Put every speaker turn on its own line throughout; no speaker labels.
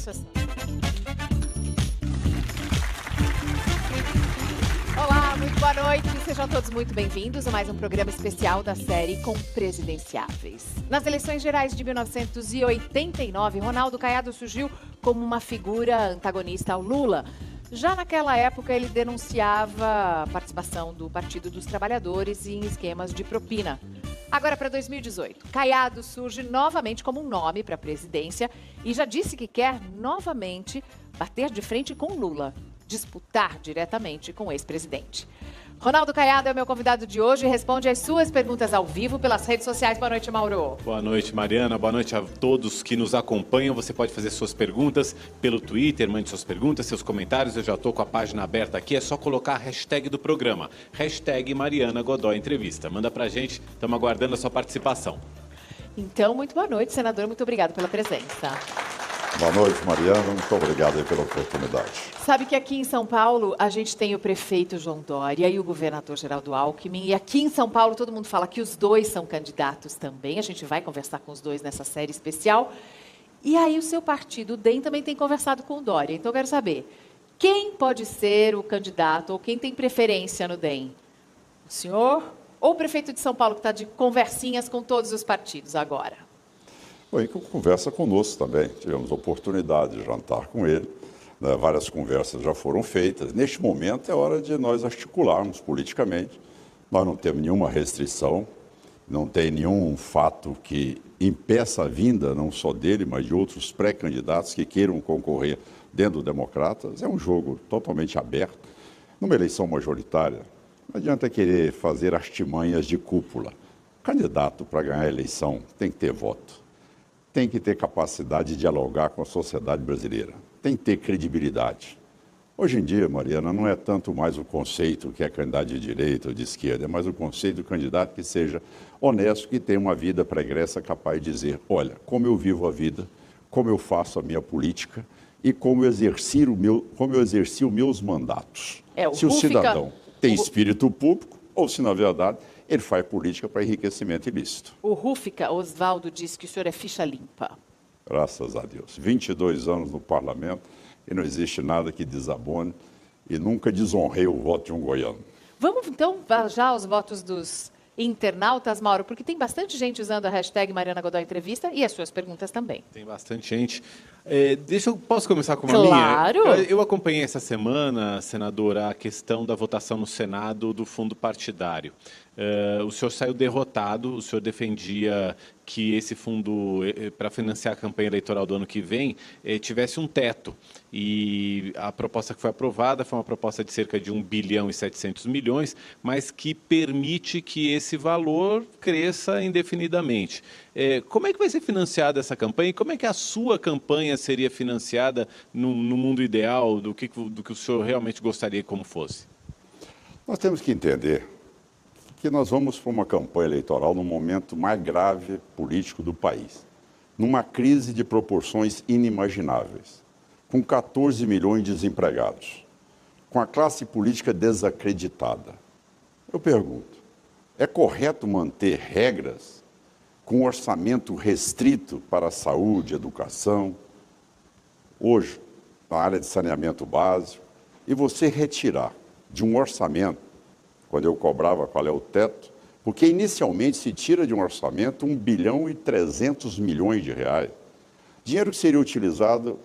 isso assim. Olá, muito boa noite. Sejam todos muito bem-vindos a mais um programa especial da série Com Presidenciáveis. Nas eleições gerais de 1989, Ronaldo Caiado surgiu como uma figura antagonista ao Lula. Já naquela época, ele denunciava a participação do Partido dos Trabalhadores em esquemas de propina. Agora, para 2018, Caiado surge novamente como um nome para a presidência e já disse que quer novamente bater de frente com Lula, disputar diretamente com o ex-presidente. Ronaldo Caiado é o meu convidado de hoje e responde às suas perguntas ao vivo pelas redes sociais. Boa noite, Mauro.
Boa noite, Mariana. Boa noite a todos que nos acompanham. Você pode fazer suas perguntas pelo Twitter, mande suas perguntas, seus comentários. Eu já estou com a página aberta aqui, é só colocar a hashtag do programa. Hashtag Mariana Godoy Entrevista. Manda pra gente, estamos aguardando a sua participação.
Então, muito boa noite, senador. Muito obrigado pela presença.
Boa noite, Mariana. Muito obrigado pela oportunidade.
Sabe que aqui em São Paulo a gente tem o prefeito João Dória e o governador Geraldo Alckmin. E aqui em São Paulo todo mundo fala que os dois são candidatos também. A gente vai conversar com os dois nessa série especial. E aí o seu partido, o DEM, também tem conversado com o Dória. Então eu quero saber, quem pode ser o candidato ou quem tem preferência no DEM? O senhor ou o prefeito de São Paulo que está de conversinhas com todos os partidos agora?
Bem, que conversa conosco também. Tivemos a oportunidade de jantar com ele. Né? Várias conversas já foram feitas. Neste momento é hora de nós articularmos politicamente. Nós não temos nenhuma restrição, não tem nenhum fato que impeça a vinda, não só dele, mas de outros pré-candidatos que queiram concorrer dentro do Democratas. É um jogo totalmente aberto. Numa eleição majoritária, não adianta querer fazer artimanhas de cúpula. O candidato, para ganhar a eleição, tem que ter voto. Tem que ter capacidade de dialogar com a sociedade brasileira. Tem que ter credibilidade. Hoje em dia, Mariana, não é tanto mais o conceito que é candidato de direita ou de esquerda, é mais o conceito do candidato que seja honesto, que tenha uma vida pregressa capaz de dizer, olha, como eu vivo a vida, como eu faço a minha política e como eu exerci os meus mandatos. Se o cidadão tem espírito público ou se, na verdade, ele faz política para enriquecimento ilícito.
O Rúfica Oswaldo diz que o senhor é ficha limpa.
Graças a Deus. 22 anos no parlamento e não existe nada que desabone e nunca desonrei o voto de um goiano.
Vamos, então, já aos votos dos internautas, Mauro, porque tem bastante gente usando a hashtag Mariana Godoy Entrevista e as suas perguntas também.
Tem bastante gente. Posso começar com uma
Claro.
minha? Eu acompanhei essa semana, senadora, a questão da votação no Senado do fundo partidário. O senhor saiu derrotado, o senhor defendia que esse fundo, para financiar a campanha eleitoral do ano que vem, tivesse um teto. E a proposta que foi aprovada foi uma proposta de cerca de 1 bilhão e 700 milhões, mas que permite que esse valor cresça indefinidamente. Como é que vai ser financiada essa campanha? E como é que a sua campanha seria financiada no mundo ideal, do que o senhor realmente gostaria que como fosse?
Nós temos que entender que nós vamos para uma campanha eleitoral no momento mais grave político do país, numa crise de proporções inimagináveis, com 14 milhões de desempregados, com a classe política desacreditada. Eu pergunto, é correto manter regras com orçamento restrito para a saúde, educação, hoje, na área de saneamento básico, e você retirar de um orçamento, quando eu cobrava qual é o teto, porque inicialmente se tira de um orçamento 1 bilhão e 300 milhões de reais. Dinheiro que seria utilizado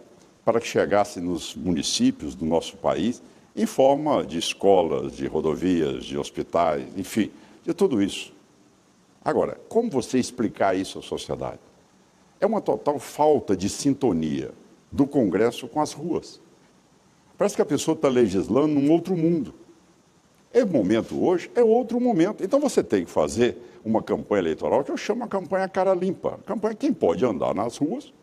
para que chegasse nos municípios do nosso país em forma de escolas, de rodovias, de hospitais, enfim, de tudo isso. Agora, como você explicar isso à sociedade? É uma total falta de sintonia do Congresso com as ruas. Parece que a pessoa está legislando num outro mundo. É o momento hoje, é outro momento. Então você tem que fazer uma campanha eleitoral que eu chamo a campanha cara limpa. Campanha quem pode andar nas ruas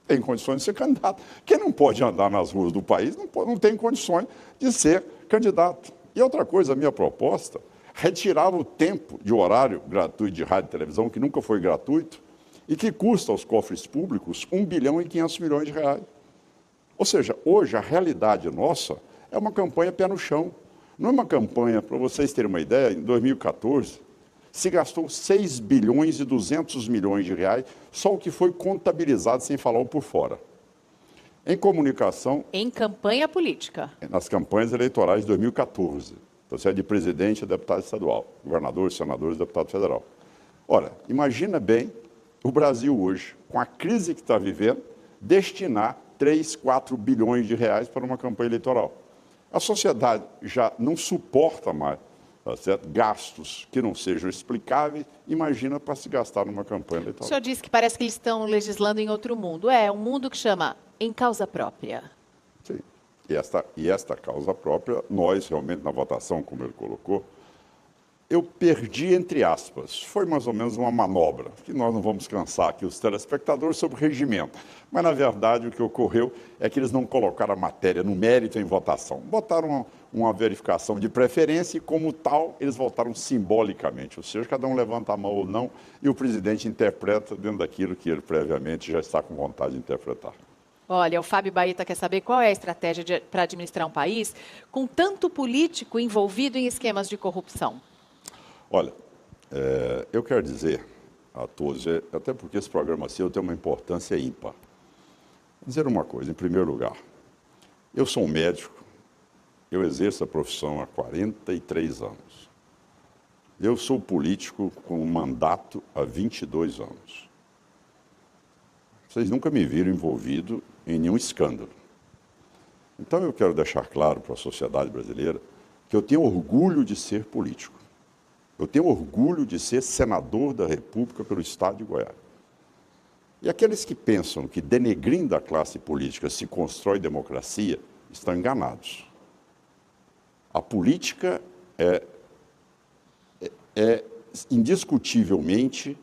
tem condições de ser candidato. Quem não pode andar nas ruas do país não tem condições de ser candidato. E outra coisa, a minha proposta, retirar o tempo de horário gratuito de rádio e televisão, que nunca foi gratuito, e que custa aos cofres públicos 1 bilhão e 500 milhões de reais. Ou seja, hoje a realidade nossa é uma campanha pé no chão. Não é uma campanha, para vocês terem uma ideia, em 2014, se gastou 6 bilhões e 200 milhões de reais, só o que foi contabilizado, sem falar o por fora. Em comunicação...
Em campanha política.
Nas campanhas eleitorais de 2014. Você é de presidente e deputado estadual, governador, senador e deputado federal. Ora, imagina bem o Brasil hoje, com a crise que está vivendo, destinar 3, 4 bilhões de reais para uma campanha eleitoral. A sociedade já não suporta mais, tá certo, gastos que não sejam explicáveis, imagina para se gastar numa campanha eleitoral.
O senhor disse que parece que eles estão legislando em outro mundo. É um mundo que chama em causa própria.
Sim. E esta causa própria, nós realmente na votação, como ele colocou, eu perdi entre aspas. Foi mais ou menos uma manobra, que nós não vamos cansar aqui os telespectadores sobre o regimento. Mas, na verdade, o que ocorreu é que eles não colocaram a matéria no mérito em votação. Botaram uma verificação de preferência e, como tal, eles votaram simbolicamente. Ou seja, cada um levanta a mão ou não e o presidente interpreta dentro daquilo que ele previamente já está com vontade de interpretar.
Olha, o Fábio Baeta quer saber qual é a estratégia para administrar um país com tanto político envolvido em esquemas de corrupção.
Olha, eu quero dizer a todos, até porque esse programa seu tem uma importância ímpar. Vou dizer uma coisa, em primeiro lugar, eu sou um médico, eu exerço a profissão há 43 anos. Eu sou político com mandato há 22 anos. Vocês nunca me viram envolvido em nenhum escândalo. Então eu quero deixar claro para a sociedade brasileira que eu tenho orgulho de ser político. Eu tenho orgulho de ser senador da República pelo Estado de Goiás. E aqueles que pensam que denegrindo a classe política se constrói democracia, estão enganados. A política é indiscutivelmente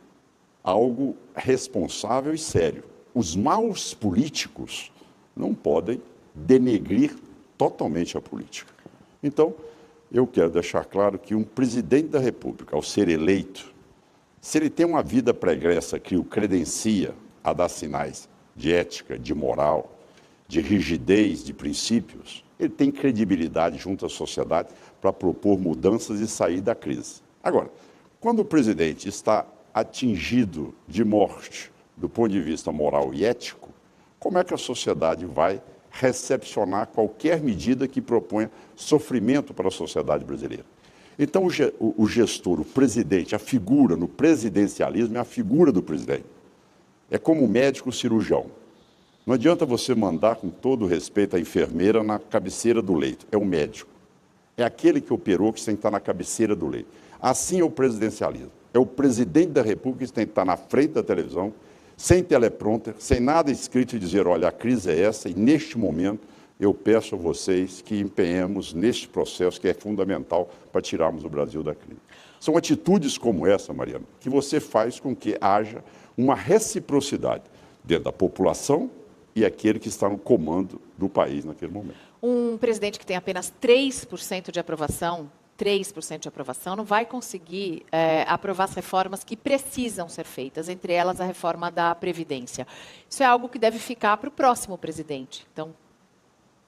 algo responsável e sério. Os maus políticos não podem denegrir totalmente a política. Então, eu quero deixar claro que um presidente da República, ao ser eleito, se ele tem uma vida pregressa que o credencia a dar sinais de ética, de moral, de rigidez, de princípios, ele tem credibilidade junto à sociedade para propor mudanças e sair da crise. Agora, quando o presidente está atingido de morte do ponto de vista moral e ético, como é que a sociedade vai recepcionar qualquer medida que proponha sofrimento para a sociedade brasileira? Então, o gestor, o presidente, a figura no presidencialismo é a figura do presidente. É como o médico cirurgião. Não adianta você mandar, com todo respeito, a enfermeira na cabeceira do leito. É o médico. É aquele que operou que tem que estar na cabeceira do leito. Assim é o presidencialismo. É o presidente da República que tem que estar na frente da televisão, sem teleprompter, sem nada escrito e dizer, olha, a crise é essa e neste momento eu peço a vocês que empenhemos neste processo que é fundamental para tirarmos o Brasil da crise. São atitudes como essa, Mariana, que você faz com que haja uma reciprocidade dentro da população e aquele que está no comando do país naquele momento.
Um presidente que tem apenas 3% de aprovação, 3% de aprovação, não vai conseguir aprovar as reformas que precisam ser feitas, entre elas a reforma da Previdência. Isso é algo que deve ficar para o próximo presidente. Então,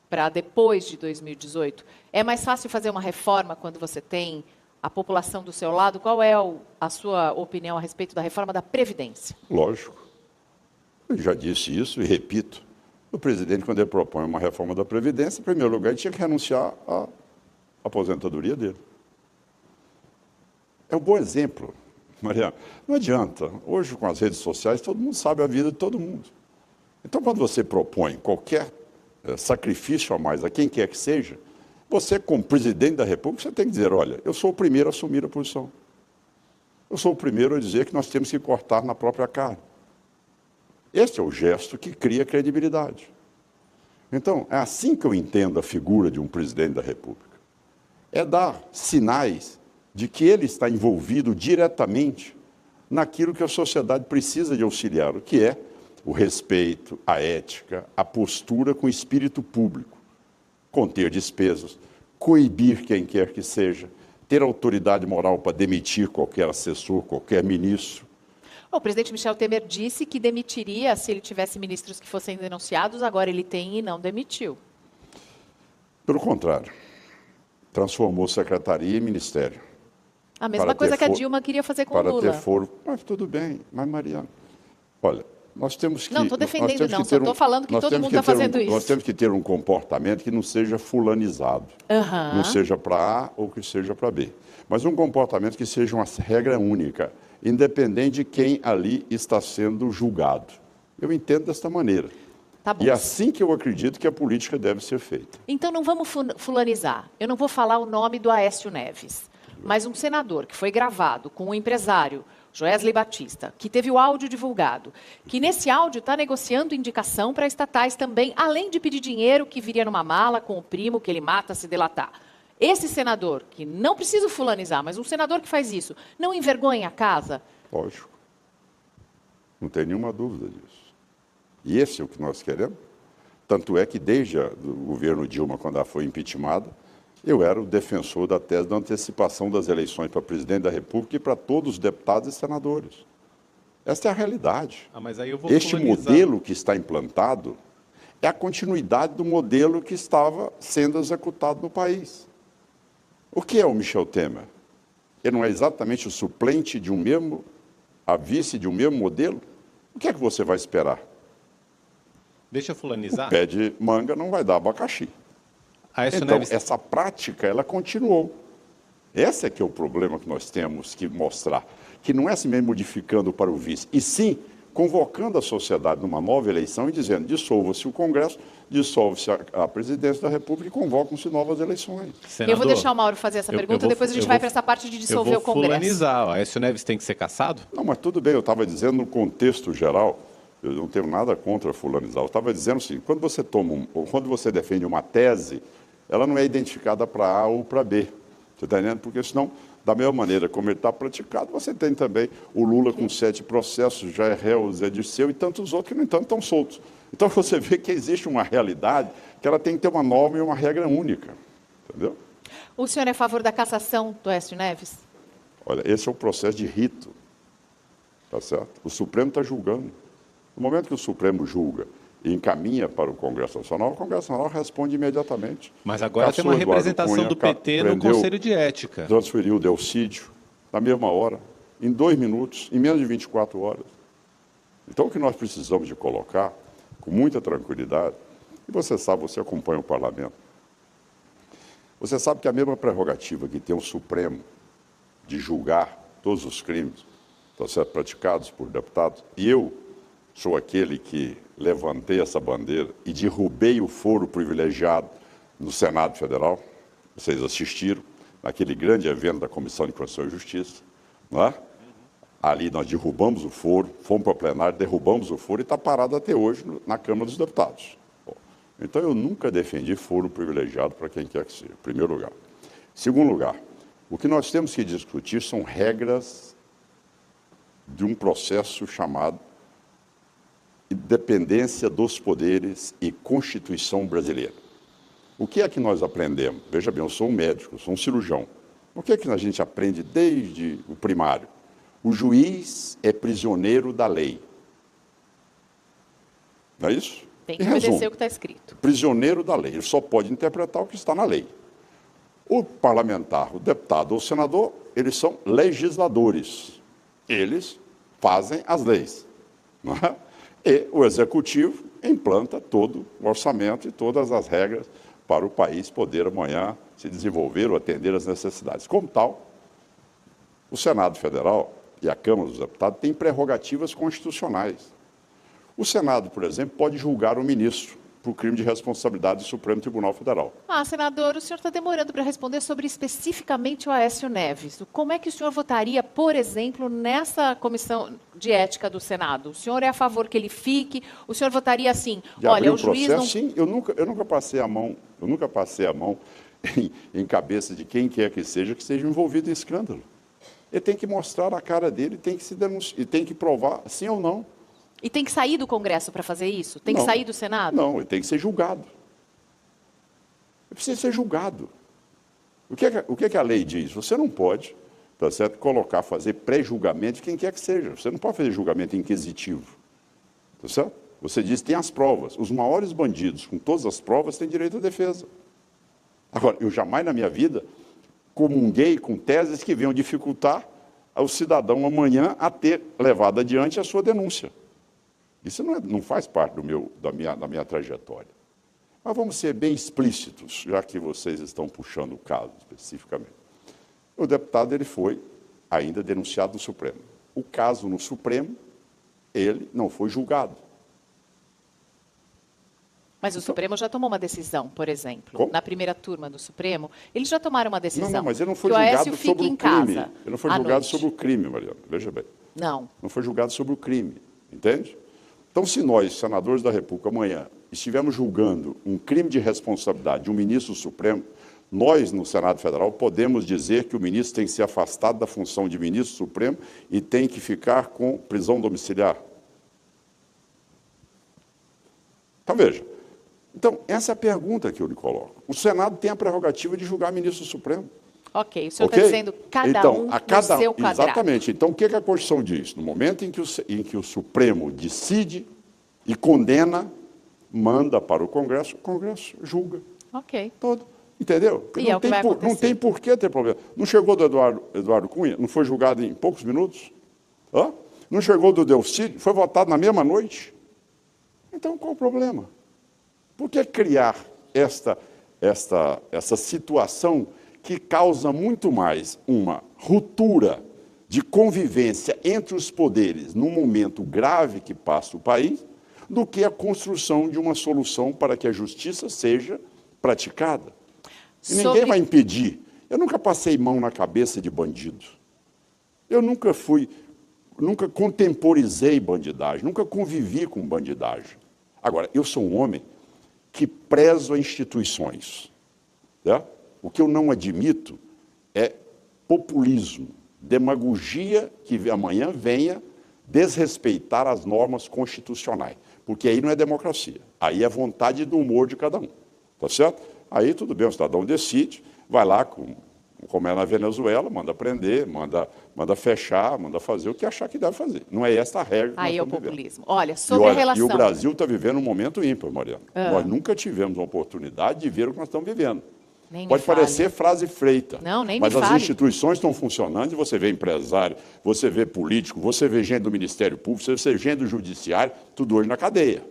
para depois de 2018. É mais fácil fazer uma reforma quando você tem a população do seu lado? Qual é a sua opinião a respeito da reforma da Previdência?
Lógico. Eu já disse isso e repito. O presidente, quando ele propõe uma reforma da Previdência, em primeiro lugar, ele tinha que renunciar à aposentadoria dele. É um bom exemplo, Mariana. Não adianta. Hoje, com as redes sociais, todo mundo sabe a vida de todo mundo. Então, quando você propõe qualquer sacrifício a mais a quem quer que seja, você, como presidente da República, você tem que dizer, olha, eu sou o primeiro a assumir a posição. Eu sou o primeiro a dizer que nós temos que cortar na própria carne. Esse é o gesto que cria credibilidade. Então, é assim que eu entendo a figura de um presidente da República. É dar sinais de que ele está envolvido diretamente naquilo que a sociedade precisa de auxiliar, o que é o respeito, a ética, a postura com espírito público, conter despesas, coibir quem quer que seja, ter autoridade moral para demitir qualquer assessor, qualquer ministro.
O presidente Michel Temer disse que demitiria se ele tivesse ministros que fossem denunciados, agora ele tem e não demitiu.
Pelo contrário, transformou secretaria em ministério.
A mesma coisa que a Dilma queria fazer com o Lula.
Para ter foro. Mas tudo bem, mas Mariana, olha, Nós temos que...
Não, estou defendendo
nós temos
não,
que
só
ter
estou falando que
nós
todo
temos
mundo
que
está
ter
fazendo isso.
Nós temos que ter um comportamento que não seja fulanizado. Não seja para A ou que seja para B. Mas um comportamento que seja uma regra única, independente de quem ali está sendo julgado. Eu entendo desta maneira.
Tá bom.
E é assim que eu acredito que a política deve ser feita.
Então não vamos fulanizar. Eu não vou falar o nome do Aécio Neves, mas um senador que foi gravado com um empresário, Joesley Batista, que teve o áudio divulgado, que nesse áudio está negociando indicação para estatais também, além de pedir dinheiro que viria numa mala com o primo que ele mata se delatar. Esse senador, que não preciso fulanizar, mas um senador que faz isso, não envergonha a casa?
Lógico. Não tem nenhuma dúvida disso. E esse é o que nós queremos. Tanto é que desde o governo Dilma, quando ela foi impeachmentada, eu era o defensor da tese da antecipação das eleições para presidente da República e para todos os deputados e senadores. Essa é a realidade.
Mas aí eu vou
este
fulanizar.
modelo que está implantado é a continuidade do modelo que estava sendo executado no país. O que é o Michel Temer? Ele não é exatamente o suplente de um mesmo, a vice de um mesmo modelo? O que é que você vai esperar?
Deixa eu fulanizar.
O pé de manga não vai dar abacaxi.
Aécio
Então,
Neves...
essa prática, ela continuou. Esse é que é o problema que nós temos que mostrar. Que não é assim mesmo modificando para o vice, e sim convocando a sociedade numa nova eleição e dizendo, dissolva-se o Congresso, dissolve-se a presidência da República e convocam-se novas eleições.
Senador,
eu vou deixar o Mauro fazer essa pergunta, depois a gente vai para essa parte de dissolver o Congresso.
Fulanizar. O Aécio Neves tem que ser cassado?
Não, mas tudo bem, eu estava dizendo no contexto geral, eu não tenho nada contra fulanizar. Eu estava dizendo assim, quando você defende uma tese, ela não é identificada para A ou para B. Você está entendendo? Porque senão, da mesma maneira como ele está praticado, você tem também o Lula com 7 processos, já é réu, Zé Dirceu e tantos outros que, no entanto, estão soltos. Então, você vê que existe uma realidade que ela tem que ter uma norma e uma regra única. Entendeu?
O senhor é a favor da cassação do Aécio Neves?
Olha, esse é o processo de rito. Tá certo? O Supremo está julgando. No momento que o Supremo julga e encaminha para o Congresso Nacional, o Congresso Nacional responde imediatamente.
Mas agora tem uma representação do PT no Conselho de Ética.
Transferiu o Delcídio, na mesma hora, em 2 minutos, em menos de 24 horas. Então, o que nós precisamos de colocar, com muita tranquilidade, e você sabe, você acompanha o Parlamento, você sabe que a mesma prerrogativa que tem o Supremo de julgar todos os crimes praticados por deputados, e eu sou aquele que levantei essa bandeira e derrubei o foro privilegiado no Senado Federal. Vocês assistiram naquele grande evento da Comissão de Constituição e Justiça. Não é? Ali nós derrubamos o foro, fomos para o plenário, derrubamos o foro e está parado até hoje na Câmara dos Deputados. Bom, então, eu nunca defendi foro privilegiado para quem quer que seja, em primeiro lugar. Segundo lugar, o que nós temos que discutir são regras de um processo chamado independência dos poderes e Constituição brasileira. O que é que nós aprendemos? Veja bem, eu sou um médico, sou um cirurgião. O que é que a gente aprende desde o primário? O juiz é prisioneiro da lei. Não é isso?
Tem que obedecer o que está escrito.
Prisioneiro da lei. Ele só pode interpretar o que está na lei. O parlamentar, o deputado ou o senador, eles são legisladores. Eles fazem as leis. Não é? E o executivo implanta todo o orçamento e todas as regras para o país poder amanhã se desenvolver ou atender às necessidades. Como tal, o Senado Federal e a Câmara dos Deputados têm prerrogativas constitucionais. O Senado, por exemplo, pode julgar o ministro por crime de responsabilidade do Supremo Tribunal Federal.
Senador, o senhor está demorando para responder sobre especificamente o Aécio Neves. Como é que o senhor votaria, por exemplo, nessa comissão de ética do Senado? O senhor é a favor que ele fique? O senhor votaria assim, olha, o juiz não...
Sim, eu nunca passei a mão em cabeça de quem quer que seja envolvido em escândalo. Ele tem que mostrar a cara dele, tem que se denunciar, e tem que provar sim ou não.
E tem que sair do Congresso para fazer isso? Tem que sair do Senado?
Não, ele tem que ser julgado. Ele precisa ser julgado. O que é que a lei diz? Você não pode, tá certo, fazer pré-julgamento de quem quer que seja. Você não pode fazer julgamento inquisitivo. Tá certo? Você diz que tem as provas. Os maiores bandidos, com todas as provas, têm direito à defesa. Agora, eu jamais na minha vida comunguei com teses que venham dificultar ao cidadão amanhã a ter levado adiante a sua denúncia. Isso não faz parte da minha trajetória. Mas vamos ser bem explícitos, já que vocês estão puxando o caso especificamente. O deputado ele foi ainda denunciado no Supremo. O caso no Supremo, ele não foi julgado.
Mas o Supremo já tomou uma decisão, por exemplo.
Como?
Na primeira turma do Supremo, eles já tomaram uma decisão.
Não, mas ele não foi
que o
julgado
Aécio
sobre
fique
o crime.
casa
Ele não foi
à
julgado
noite.
sobre o crime, Mariana. Veja bem.
Não.
Não foi julgado sobre o crime, entende? Então, se nós, senadores da República, amanhã estivermos julgando um crime de responsabilidade de um ministro do Supremo, nós, no Senado Federal, podemos dizer que o ministro tem que ser afastado da função de ministro do Supremo e tem que ficar com prisão domiciliar. Então, veja. Então, essa é a pergunta que eu lhe coloco. O Senado tem a prerrogativa de julgar ministro do Supremo.
Ok, o senhor está dizendo cada um no seu quadrado.
Exatamente. Então, o que a Constituição diz? No momento em que o Supremo decide e condena, manda para o Congresso julga.
Ok.
Todo. Entendeu?
E é o que vai acontecer.
Não tem por que ter problema. Não chegou do Eduardo Cunha? Não foi julgado em poucos minutos? Hã? Não chegou do Delcídio? Foi votado na mesma noite? Então, qual o problema? Por que criar essa situação que causa muito mais uma ruptura de convivência entre os poderes num momento grave que passa o país, do que a construção de uma solução para que a justiça seja praticada? E ninguém vai impedir. Eu nunca passei mão na cabeça de bandido. Eu nunca contemporizei bandidagem, nunca convivi com bandidagem. Agora, eu sou um homem que prezo a instituições. Né? O que eu não admito é populismo, demagogia que amanhã venha desrespeitar as normas constitucionais. Porque aí não é democracia, aí é vontade do humor de cada um. Tá certo? Aí tudo bem, o cidadão decide, vai lá, como é na Venezuela, manda prender, manda fechar, manda fazer o que achar que deve fazer. Não é essa a regra que
aí
nós
é o
estamos
populismo.
vivendo.
Olha, sobre a relação...
E o Brasil está vivendo um momento ímpar, Mariana. Nós nunca tivemos a oportunidade de ver o que nós estamos vivendo.
Nem
Pode
me fale.
parecer frase feita,
Não, nem
mas
me
as
fale.
instituições estão funcionando e você vê empresário, você vê político, você vê gente do Ministério Público, você vê gente do Judiciário, tudo hoje na cadeia.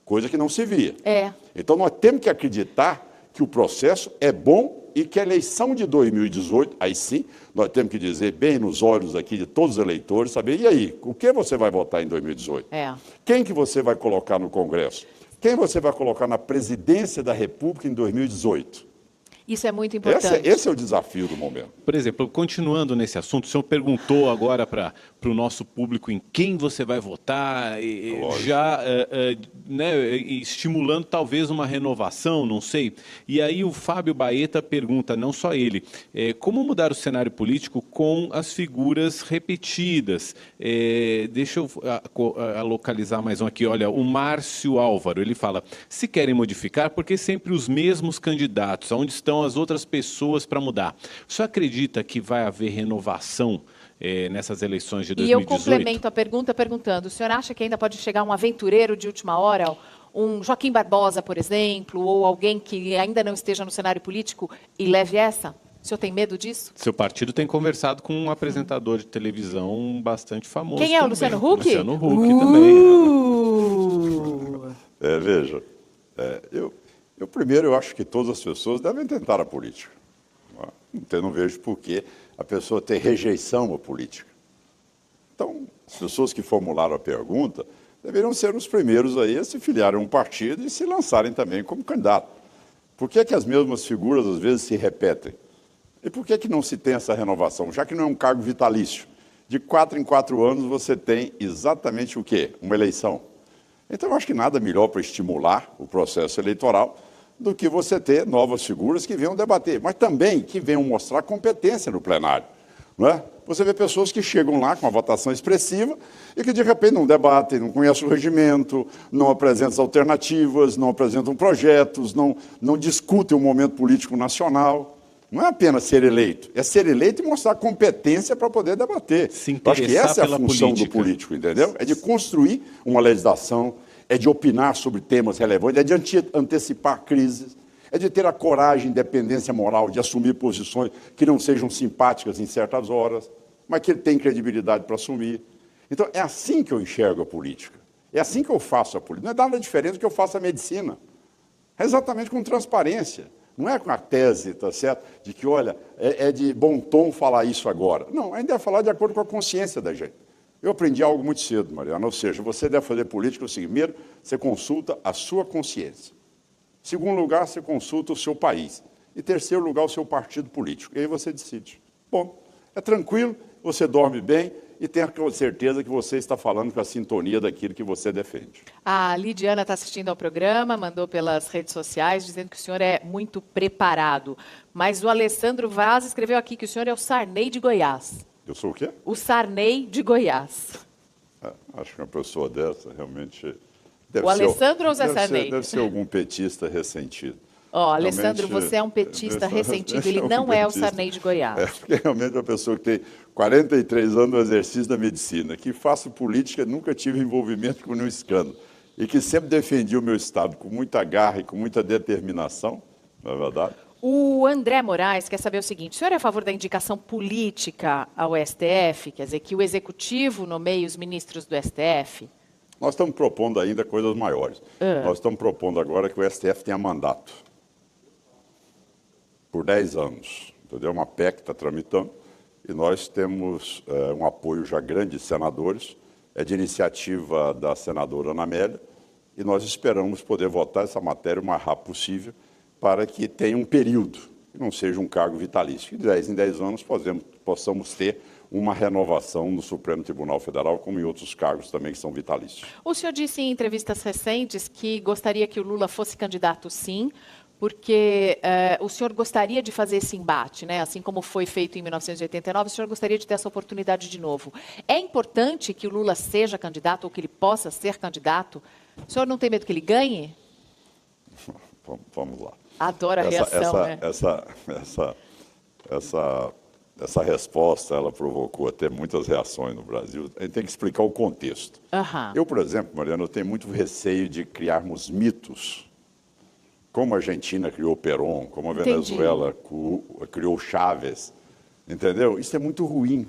Coisa que não se via.
É.
Então nós temos que acreditar que o processo é bom e que a eleição de 2018, aí sim, nós temos que dizer bem nos olhos aqui de todos os eleitores, saber, e aí, o que você vai votar em 2018?
É.
Quem que você vai colocar no Congresso? Quem você vai colocar na presidência da República em 2018?
Isso é muito importante.
Esse é o desafio do momento.
Por exemplo, continuando nesse assunto, o senhor perguntou agora para o nosso público em quem você vai votar, já né, estimulando talvez uma renovação, não sei. E aí o Fábio Baeta pergunta, não só ele, como mudar o cenário político com as figuras repetidas? Deixa eu localizar mais um aqui. Olha, o Márcio Álvaro, ele fala, se querem modificar, porque sempre os mesmos candidatos, onde estão as outras pessoas para mudar? O senhor acredita que vai haver renovação nessas eleições de 2018?
E eu complemento a pergunta perguntando, o senhor acha que ainda pode chegar um aventureiro de última hora, um Joaquim Barbosa, por exemplo, ou alguém que ainda não esteja no cenário político e leve essa? O senhor tem medo disso?
Seu partido tem conversado com um apresentador de televisão bastante famoso.
Quem é o
também.
Luciano Huck?
Luciano Huck também.
Veja, eu primeiro eu acho que todas as pessoas devem tentar a política. Então, não vejo por que a pessoa ter rejeição à política. Então, as pessoas que formularam a pergunta deveriam ser os primeiros aí a se filiarem a um partido e se lançarem também como candidato. Por que as mesmas figuras às vezes se repetem? E por que não se tem essa renovação? Já que não é um cargo vitalício. De 4 em 4 anos você tem exatamente o quê? Uma eleição. Então, eu acho que nada melhor para estimular o processo eleitoral do que você ter novas figuras que venham debater, mas também que venham mostrar competência no plenário. Não é? Você vê pessoas que chegam lá com uma votação expressiva e que, de repente, não debatem, não conhecem o regimento, não apresentam alternativas, não apresentam projetos, não discutem o momento político nacional. Não é apenas ser eleito, é ser eleito e mostrar competência para poder debater. Eu acho que essa é a função do político, entendeu? É de construir uma legislação, é de opinar sobre temas relevantes, é de antecipar crises, é de ter a coragem, independência moral, de assumir posições que não sejam simpáticas em certas horas, mas que ele tem credibilidade para assumir. Então, é assim que eu enxergo a política. É assim que eu faço a política. Não é nada diferente do que eu faço a medicina. É exatamente com transparência. Não é com a tese, tá certo? De que, olha, é de bom tom falar isso agora. Não, ainda é falar de acordo com a consciência da gente. Eu aprendi algo muito cedo, Mariana. Ou seja, você deve fazer política o seguinte: primeiro, você consulta a sua consciência. Em segundo lugar, você consulta o seu país. Em terceiro lugar, o seu partido político. E aí você decide. Bom, é tranquilo, você dorme bem e tenha certeza que você está falando com a sintonia daquilo que você defende.
A Lidiana está assistindo ao programa, mandou pelas redes sociais, dizendo que o senhor é muito preparado. Mas o Alessandro Vaz escreveu aqui que o senhor é o Sarney de Goiás.
Eu sou o quê?
O Sarney de Goiás.
Acho que uma pessoa dessa realmente...
O Alessandro ou o Zé Sarney?
Deve ser algum petista ressentido.
Ó, Alessandro, você é um petista ressentido, ele não é o Sarney de Goiás.
É, porque realmente é uma pessoa que tem 43 anos no exercício da medicina, que faço política, nunca tive envolvimento com nenhum escândalo, e que sempre defendi o meu Estado com muita garra e com muita determinação, não é verdade?
O André Moraes quer saber o seguinte: o senhor é a favor da indicação política ao STF? Quer dizer, que o Executivo nomeie os ministros do STF?
Nós estamos propondo ainda coisas maiores. Nós estamos propondo agora que o STF tenha mandato por 10 anos. Entendeu? Uma PEC está tramitando e nós temos um apoio já grande de senadores, é de iniciativa da senadora Ana Amélia, e nós esperamos poder votar essa matéria o mais rápido possível para que tenha um período, que não seja um cargo vitalício. Que de 10 em 10 anos possamos ter uma renovação no Supremo Tribunal Federal, como em outros cargos também que são vitalícios.
O senhor disse em entrevistas recentes que gostaria que o Lula fosse candidato, sim, porque o senhor gostaria de fazer esse embate, né? Assim como foi feito em 1989, o senhor gostaria de ter essa oportunidade de novo. É importante que o Lula seja candidato ou que ele possa ser candidato? O senhor não tem medo que ele ganhe?
Vamos lá.
Adoro a reação, né?
Essa resposta, ela provocou até muitas reações no Brasil. A gente tem que explicar o contexto. Eu, por exemplo, Mariana, eu tenho muito receio de criarmos mitos, como a Argentina criou Perón, como a Venezuela criou Chávez, entendeu? Isso é muito ruim.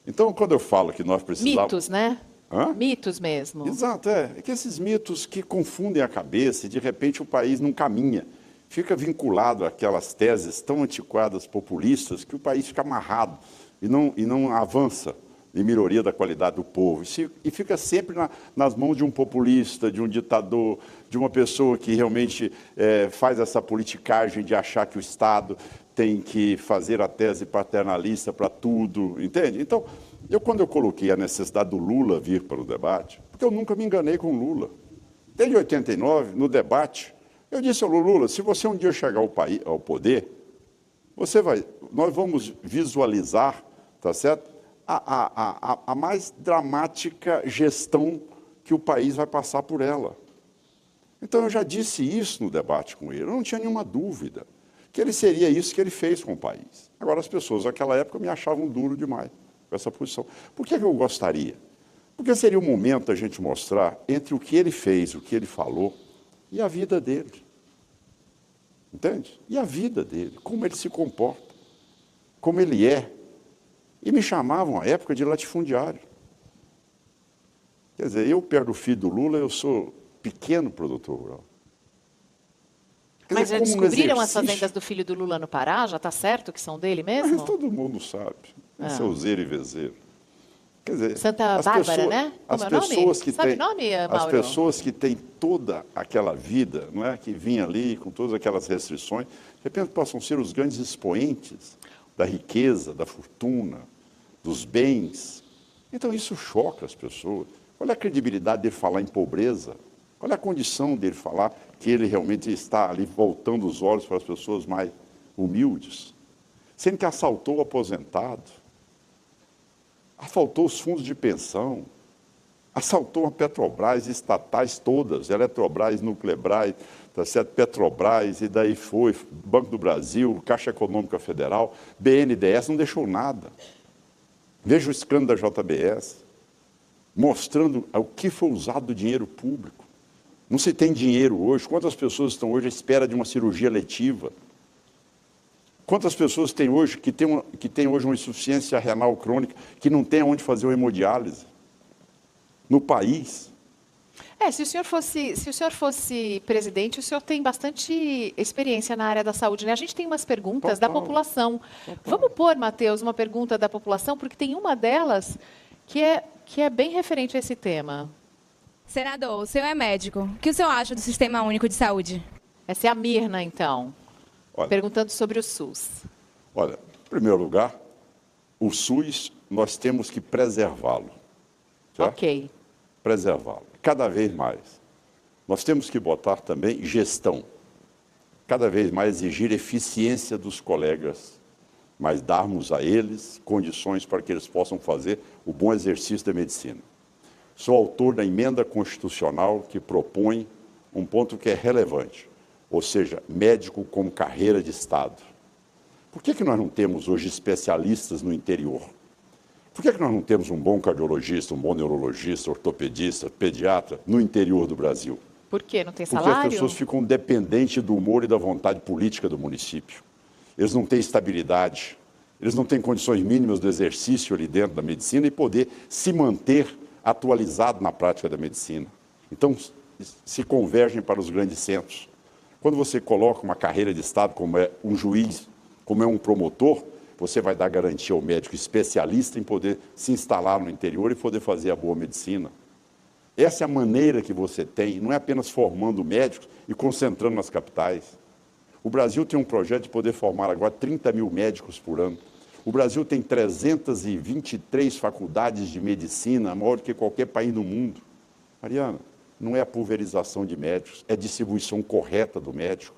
Então, quando eu falo que nós precisamos...
Mitos, né?
Hã?
Mitos mesmo.
Exato, é que esses mitos que confundem a cabeça e, de repente, o país não caminha. Fica vinculado àquelas teses tão antiquadas, populistas, que o país fica amarrado e não avança em melhoria da qualidade do povo. E fica sempre nas mãos de um populista, de um ditador, de uma pessoa que realmente faz essa politicagem de achar que o Estado tem que fazer a tese paternalista para tudo, entende? Então, quando eu coloquei a necessidade do Lula vir para o debate, porque eu nunca me enganei com o Lula. Desde 89, no debate, eu disse ao Lula: se você um dia chegar ao poder, nós vamos visualizar, tá certo? A mais dramática gestão que o país vai passar por ela. Então, eu já disse isso no debate com ele, eu não tinha nenhuma dúvida que ele seria isso que ele fez com o país. Agora, as pessoas naquela época me achavam duro demais com essa posição. Por que eu gostaria? Porque seria o momento da gente mostrar entre o que ele fez, o que ele falou, e a vida dele. Entende? E a vida dele, como ele se comporta, como ele é. E me chamavam, à época, de latifundiário. Quer dizer, eu, perto do filho do Lula, eu sou pequeno produtor rural.
Mas já descobriram as fazendas do filho do Lula no Pará? Já está certo que são dele mesmo?
Todo mundo sabe. Esse é o zero e vezeiro. Quer dizer,
Santa Bárbara, né? Como é o nome? Sabe o nome, Mauro?
As pessoas que têm toda aquela vida, não é, que vinha ali com todas aquelas restrições, de repente possam ser os grandes expoentes da riqueza, da fortuna, dos bens. Então isso choca as pessoas. Qual é a credibilidade dele falar em pobreza? Qual é a condição dele falar que ele realmente está ali voltando os olhos para as pessoas mais humildes? Sendo que assaltou o aposentado, assaltou os fundos de pensão, assaltou a Petrobras, estatais todas, Eletrobras, Nuclebras, tá certo? Petrobras, e daí foi Banco do Brasil, Caixa Econômica Federal, BNDES, não deixou nada. Veja o escândalo da JBS, mostrando o que foi usado do dinheiro público. Não se tem dinheiro hoje. Quantas pessoas estão hoje à espera de uma cirurgia letiva? Quantas pessoas tem hoje que tem hoje uma insuficiência renal crônica que não tem onde fazer uma hemodiálise? No país.
Se o senhor fosse presidente, o senhor tem bastante experiência na área da saúde, né? A gente tem umas perguntas da população. Vamos pôr, Matheus, uma pergunta da população, porque tem uma delas que é bem referente a esse tema.
Senador, o senhor é médico. O que o senhor acha do Sistema Único de Saúde?
Essa é a Mirna, então, perguntando sobre o SUS.
Olha, em primeiro lugar, o SUS, nós temos que preservá-lo.
Ok.
Preservá-lo, cada vez mais. Nós temos que botar também gestão, cada vez mais exigir eficiência dos colegas, mas darmos a eles condições para que eles possam fazer o bom exercício da medicina. Sou autor da emenda constitucional que propõe um ponto que é relevante, ou seja, médico como carreira de Estado. Por que nós não temos hoje especialistas no interior? Por que nós não temos um bom cardiologista, um bom neurologista, ortopedista, pediatra no interior do Brasil?
Por quê? Não tem salário?
Porque as pessoas ficam dependentes do humor e da vontade política do município. Eles não têm estabilidade, eles não têm condições mínimas do exercício ali dentro da medicina e poder se manter atualizado na prática da medicina. Então, se convergem para os grandes centros. Quando você coloca uma carreira de Estado, como é um juiz, como é um promotor, você vai dar garantia ao médico especialista em poder se instalar no interior e poder fazer a boa medicina. Essa é a maneira que você tem, não é apenas formando médicos e concentrando nas capitais. O Brasil tem um projeto de poder formar agora 30 mil médicos por ano. O Brasil tem 323 faculdades de medicina, maior do que qualquer país no mundo. Mariana, não é a pulverização de médicos, é a distribuição correta do médico.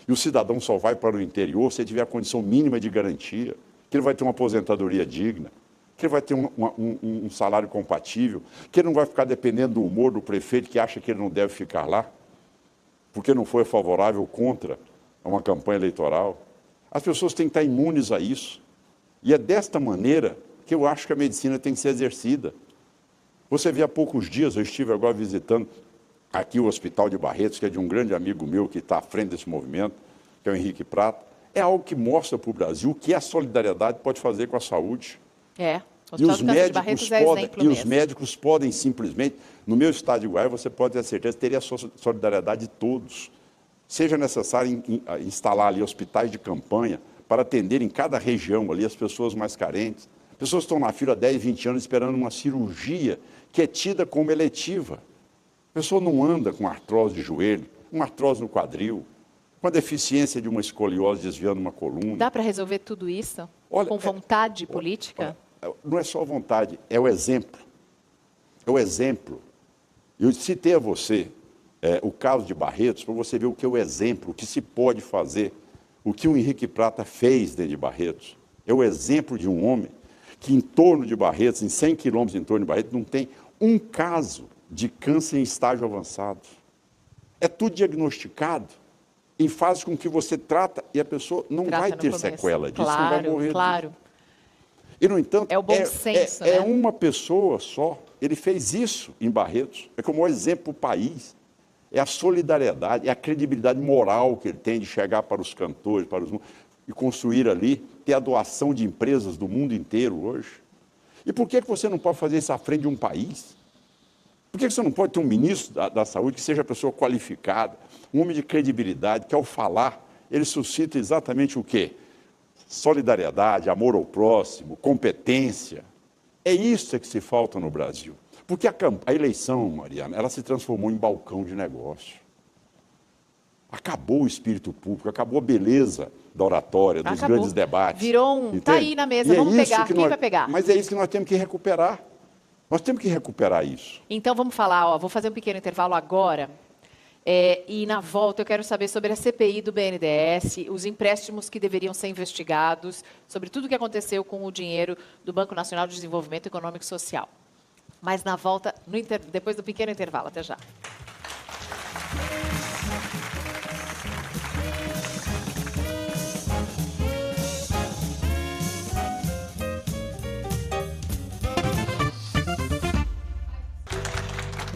E o cidadão só vai para o interior se tiver a condição mínima de garantia, que ele vai ter uma aposentadoria digna, que ele vai ter um salário compatível, que ele não vai ficar dependendo do humor do prefeito que acha que ele não deve ficar lá, porque não foi favorável contra uma campanha eleitoral. As pessoas têm que estar imunes a isso. E é desta maneira que eu acho que a medicina tem que ser exercida. Você vê há poucos dias, eu estive agora visitando aqui o Hospital de Barretos, que é de um grande amigo meu que está à frente desse movimento, que é o Henrique Prata. É algo que mostra para o Brasil o que a solidariedade pode fazer com a saúde.
E
os médicos podem simplesmente, no meu estado de Goiás, você pode ter certeza, teria a solidariedade de todos. Seja necessário instalar ali hospitais de campanha para atender em cada região ali as pessoas mais carentes. Pessoas estão na fila há 10, 20 anos esperando uma cirurgia que é tida como eletiva. A pessoa não anda com artrose de joelho, uma artrose no quadril, com a deficiência de uma escoliose desviando uma coluna.
Dá para resolver tudo isso com vontade política?
Não é só vontade, é o exemplo. É o exemplo. Eu citei a você o caso de Barretos, para você ver o que é o exemplo, o que se pode fazer, o que o Henrique Prata fez dentro de Barretos. É o exemplo de um homem que em torno de Barretos, em 100 quilômetros em torno de Barretos, não tem um caso de câncer em estágio avançado. É tudo diagnosticado em fase com que você trata e a pessoa não vai ter sequela disso, não vai morrer disso. E, no entanto,
é o bom senso,
é uma pessoa só. Ele fez isso em Barretos. É como um exemplo para o país. É a solidariedade, é a credibilidade moral que ele tem de chegar para os cantores, e construir ali, ter a doação de empresas do mundo inteiro hoje. E por que você não pode fazer isso à frente de um país? Por que você não pode ter um ministro da saúde que seja a pessoa qualificada, um homem de credibilidade, que ao falar, ele suscita exatamente o quê? Solidariedade, amor ao próximo, competência. É isso que se falta no Brasil. Porque a eleição, Mariana, ela se transformou em balcão de negócio. Acabou o espírito público, acabou a beleza da oratória, dos grandes debates.
Virou está aí na mesa, vamos pegar, quem vai pegar?
Mas é isso que nós temos que recuperar. Nós temos que recuperar isso.
Então vamos falar, vou fazer um pequeno intervalo agora. E na volta eu quero saber sobre a CPI do BNDES, os empréstimos que deveriam ser investigados, sobre tudo o que aconteceu com o dinheiro do Banco Nacional de Desenvolvimento Econômico e Social. Mas na volta, depois do pequeno intervalo. Até já.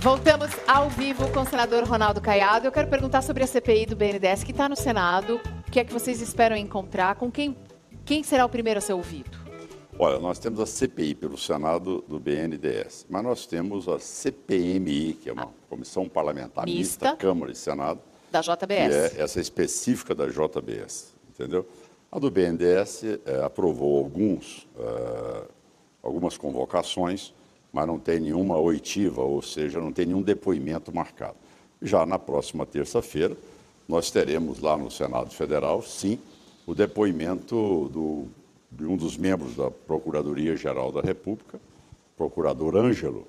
Voltamos ao vivo com o senador Ronaldo Caiado. Eu quero perguntar sobre a CPI do BNDES, que está no Senado. O que é que vocês esperam encontrar? Com quem será o primeiro a ser ouvido?
Olha, nós temos a CPI pelo Senado do BNDES, mas nós temos a CPMI, que é uma comissão parlamentar mista, Câmara e Senado,
da JBS.
que é essa específica da JBS, entendeu? A do BNDES aprovou algumas convocações, mas não tem nenhuma oitiva, ou seja, não tem nenhum depoimento marcado. Já na próxima terça-feira, nós teremos lá no Senado Federal, sim, o depoimento de um dos membros da Procuradoria-Geral da República, procurador Ângelo,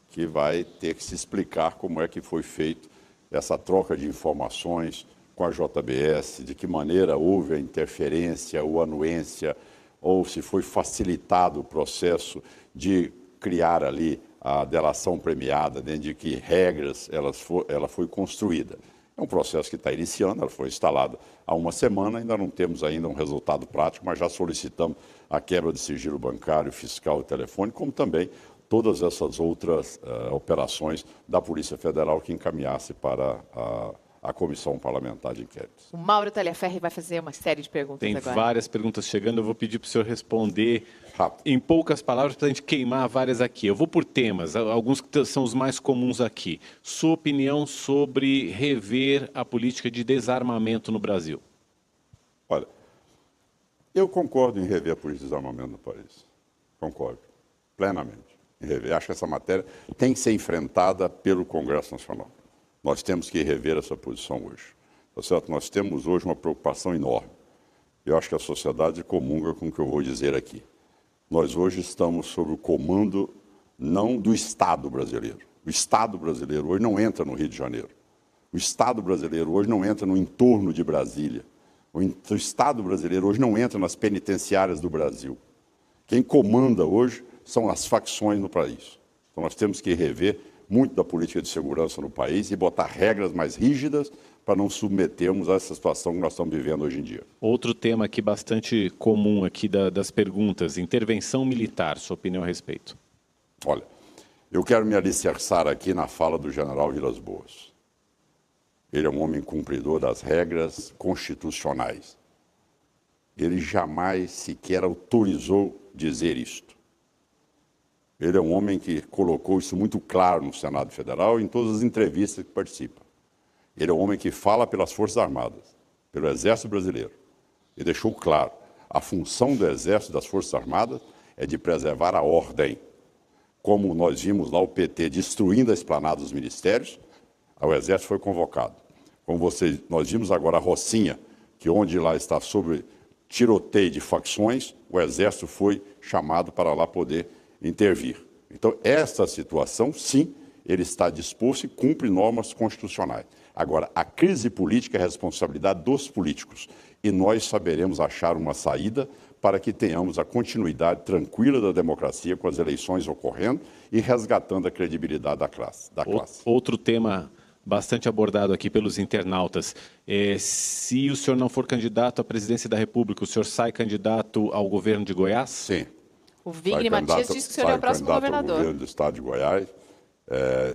que vai ter que se explicar como é que foi feito essa troca de informações com a JBS, de que maneira houve a interferência ou anuência, ou se foi facilitado o processo de criar ali a delação premiada, dentro de que regras ela foi construída. É um processo que está iniciando, ela foi instalada há uma semana, ainda não temos ainda um resultado prático, mas já solicitamos a quebra de sigilo bancário, fiscal e telefônico, como também todas essas outras operações da Polícia Federal que encaminhasse para a Comissão Parlamentar de Inquérito.
O Mauro Taliaferri vai fazer uma série de perguntas agora.
Tem várias perguntas chegando, eu vou pedir para o senhor responder
rápido,
em poucas palavras, para a gente queimar várias aqui. Eu vou por temas, alguns que são os mais comuns aqui. Sua opinião sobre rever a política de desarmamento no Brasil?
Olha, eu concordo em rever a política de desarmamento no país. Concordo, plenamente. Em rever. Acho que essa matéria tem que ser enfrentada pelo Congresso Nacional. Nós temos que rever essa posição hoje. Tá certo? Nós temos hoje uma preocupação enorme. Eu acho que a sociedade comunga com o que eu vou dizer aqui. Nós hoje estamos sob o comando não do Estado brasileiro. O Estado brasileiro hoje não entra no Rio de Janeiro. O Estado brasileiro hoje não entra no entorno de Brasília. O Estado brasileiro hoje não entra nas penitenciárias do Brasil. Quem comanda hoje são as facções no país. Então nós temos que rever muito da política de segurança no país e botar regras mais rígidas para não submetermos a essa situação que nós estamos vivendo hoje em dia.
Outro tema aqui bastante comum aqui das perguntas, intervenção militar, sua opinião a respeito?
Olha, eu quero me alicerçar aqui na fala do general Vilas Boas. Ele é um homem cumpridor das regras constitucionais. Ele jamais sequer autorizou dizer isto. Ele é um homem que colocou isso muito claro no Senado Federal e em todas as entrevistas que participa. Ele é um homem que fala pelas Forças Armadas, pelo Exército Brasileiro. E deixou claro, a função do Exército e das Forças Armadas é de preservar a ordem. Como nós vimos lá o PT destruindo a esplanada dos ministérios, o Exército foi convocado. Como nós vimos agora a Rocinha, que onde lá está sob tiroteio de facções, o Exército foi chamado para lá poder intervir. Então, essa situação, sim, ele está disposto e cumpre normas constitucionais. Agora, a crise política é a responsabilidade dos políticos e nós saberemos achar uma saída para que tenhamos a continuidade tranquila da democracia com as eleições ocorrendo e resgatando a credibilidade da classe.
Outro tema bastante abordado aqui pelos internautas. Se o senhor não for candidato à presidência da República, o senhor sai candidato ao governo de Goiás?
Sim.
O Wigner Matias disse que o senhor é o próximo governador.
Ao governo do estado de Goiás.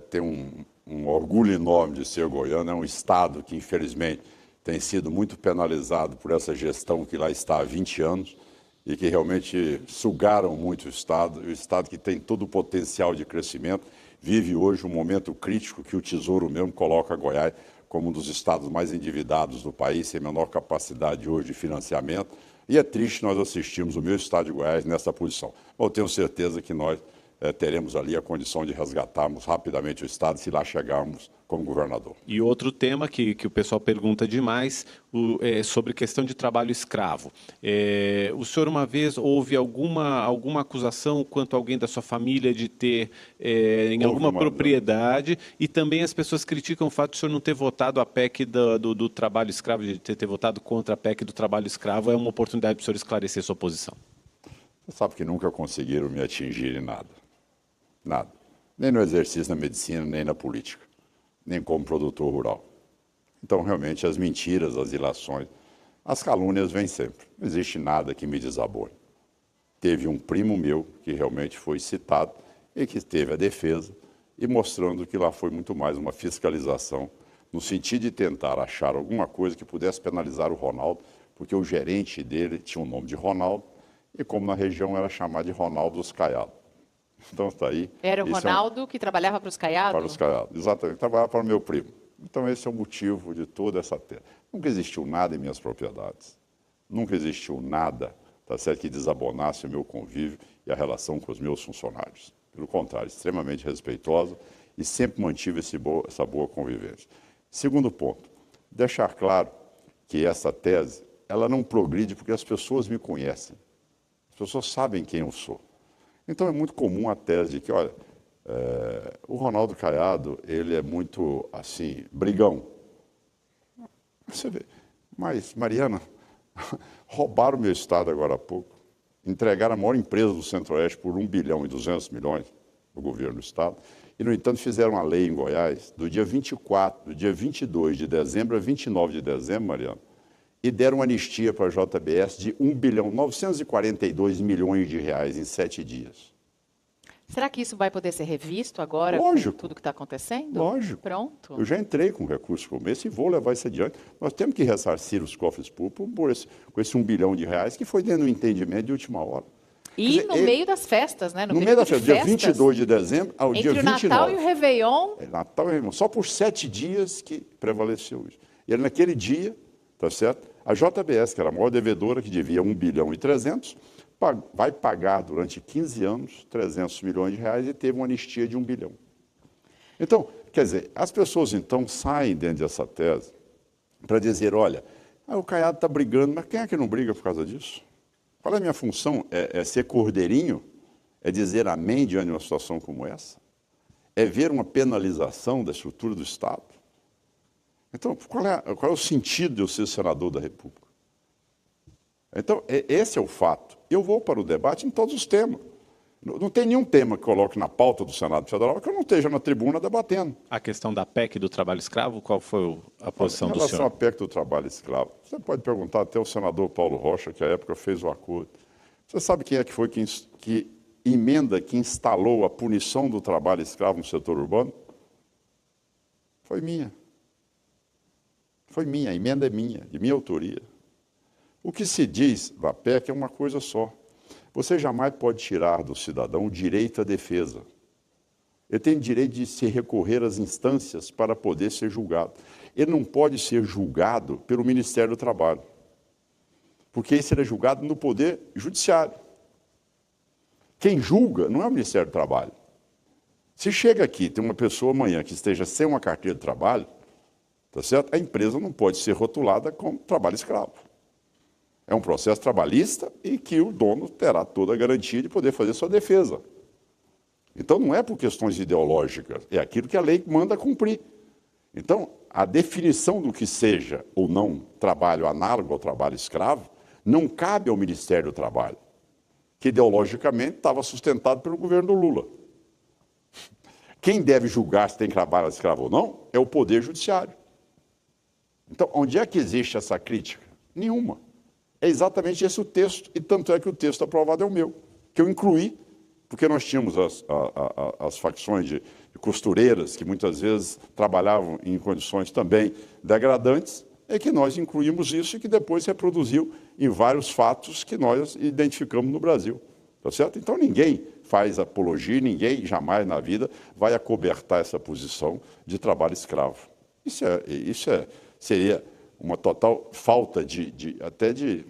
Tem um orgulho enorme de ser goiano. É um estado que, infelizmente, tem sido muito penalizado por essa gestão que lá está há 20 anos e que realmente sugaram muito o estado que tem todo o potencial de crescimento, vive hoje um momento crítico que o Tesouro mesmo coloca Goiás como um dos estados mais endividados do país, sem menor capacidade hoje de financiamento. E é triste nós assistirmos o meu estado de Goiás nessa posição. Eu tenho certeza que nós teremos ali a condição de resgatarmos rapidamente o estado se lá chegarmos como governador.
E outro tema que o pessoal pergunta demais sobre questão de trabalho escravo. O senhor uma vez houve alguma acusação quanto a alguém da sua família de ter em alguma propriedade e também as pessoas criticam o fato de o senhor não ter votado a PEC do trabalho escravo, de ter votado contra a PEC do trabalho escravo. É uma oportunidade para o senhor esclarecer sua posição.
Você sabe que nunca conseguiram me atingir em nada. Nada. Nem no exercício da medicina, nem na política, nem como produtor rural. Então, realmente, as mentiras, as ilações, as calúnias vêm sempre. Não existe nada que me desaboie. Teve um primo meu que realmente foi citado e que teve a defesa e mostrando que lá foi muito mais uma fiscalização no sentido de tentar achar alguma coisa que pudesse penalizar o Ronaldo, porque o gerente dele tinha o nome de Ronaldo e como na região era chamado de Ronaldo dos Caiados. Então está aí.
Era o Ronaldo que trabalhava para os Caiados?
Para os Caiados, exatamente. Trabalhava para o meu primo. Então esse é o motivo de toda essa terra. Nunca existiu nada em minhas propriedades. Nunca existiu nada, tá certo, que desabonasse o meu convívio e a relação com os meus funcionários. Pelo contrário, extremamente respeitosa e sempre mantive essa boa convivência. Segundo ponto, deixar claro que essa tese, ela não progride porque as pessoas me conhecem. As pessoas sabem quem eu sou. Então é muito comum a tese de que, olha, o Ronaldo Caiado, ele é muito, assim, brigão. Você vê, mas, Mariana, roubaram o meu estado agora há pouco, entregaram a maior empresa do Centro-Oeste por 1 bilhão e 200 milhões do governo do estado, e, no entanto, fizeram uma lei em Goiás, do dia 24, do dia 22 de dezembro a 29 de dezembro, Mariana, e deram uma anistia para a JBS de 1 bilhão 942 milhões de reais em 7 dias.
Será que isso vai poder ser revisto agora?
Lógico.
Com tudo que está acontecendo?
Lógico.
Pronto.
Eu já entrei com recurso como esse e vou levar isso adiante. Nós temos que ressarcir os cofres públicos com esse 1 bilhão de reais que foi dentro do entendimento de última hora.
E dizer, no meio das festas, né?
No meio das festas, dia 22 de dezembro ao dia 29.
Entre o Natal e o Réveillon.
Natal e Réveillon. Só por 7 dias que prevaleceu isso. E naquele dia, tá certo? A JBS, que era a maior devedora, que devia 1 bilhão e 300, vai pagar durante 15 anos 300 milhões de reais e teve uma anistia de 1 bilhão. Então, quer dizer, as pessoas então saem dentro dessa tese para dizer, olha, o Caiado está brigando, mas quem é que não briga por causa disso? Qual é a minha função? É ser cordeirinho? É dizer amém diante de uma situação como essa? É ver uma penalização da estrutura do Estado? Então, qual é o sentido de eu ser senador da República? Então, esse é o fato. Eu vou para o debate em todos os temas. Não tem nenhum tema que coloque na pauta do Senado Federal que eu não esteja na tribuna debatendo.
A questão da PEC do trabalho escravo, qual foi a posição do senhor?
Em relação à PEC do trabalho escravo, você pode perguntar até o senador Paulo Rocha, que à época fez o acordo. Você sabe quem é que foi que emenda que instalou a punição do trabalho escravo no setor urbano? Foi minha. Foi minha, a emenda é minha, de minha autoria. O que se diz da PEC é uma coisa só. Você jamais pode tirar do cidadão o direito à defesa. Ele tem direito de se recorrer às instâncias para poder ser julgado. Ele não pode ser julgado pelo Ministério do Trabalho, porque esse ele é julgado no Poder Judiciário. Quem julga não é o Ministério do Trabalho. Se chega aqui, tem uma pessoa amanhã que esteja sem uma carteira de trabalho, tá certo? A empresa não pode ser rotulada como trabalho escravo. É um processo trabalhista e que o dono terá toda a garantia de poder fazer sua defesa. Então, não é por questões ideológicas, é aquilo que a lei manda cumprir. Então, a definição do que seja ou não trabalho análogo ao trabalho escravo não cabe ao Ministério do Trabalho, que ideologicamente estava sustentado pelo governo Lula. Quem deve julgar se tem trabalho escravo ou não é o Poder Judiciário. Então, onde é que existe essa crítica? Nenhuma. É exatamente esse o texto, e tanto é que o texto aprovado é o meu, que eu incluí, porque nós tínhamos as facções de costureiras, que muitas vezes trabalhavam em condições também degradantes, é que nós incluímos isso e que depois se reproduziu em vários fatos que nós identificamos no Brasil. Tá certo? Então ninguém faz apologia, ninguém jamais na vida vai acobertar essa posição de trabalho escravo. Seria uma total falta até de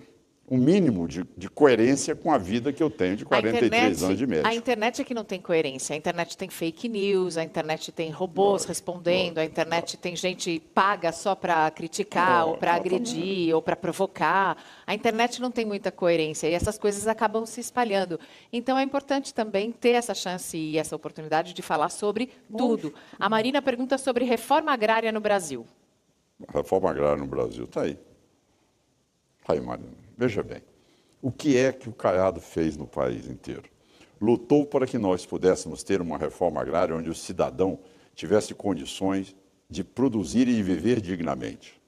um mínimo de coerência com a vida que eu tenho de 43 anos de médico.
A internet é que não tem coerência. A internet tem fake news, a internet tem robôs respondendo, a internet tem gente paga só para criticar, ou para agredir, ou para provocar. A internet não tem muita coerência e essas coisas acabam se espalhando. Então é importante também ter essa chance e essa oportunidade de falar sobre tudo. A Marina pergunta sobre reforma agrária no Brasil.
A reforma agrária no Brasil está aí. Está aí, Marina. Veja bem, o que é que o Caiado fez no país inteiro? Lutou para que nós pudéssemos ter uma reforma agrária onde o cidadão tivesse condições de produzir e viver dignamente.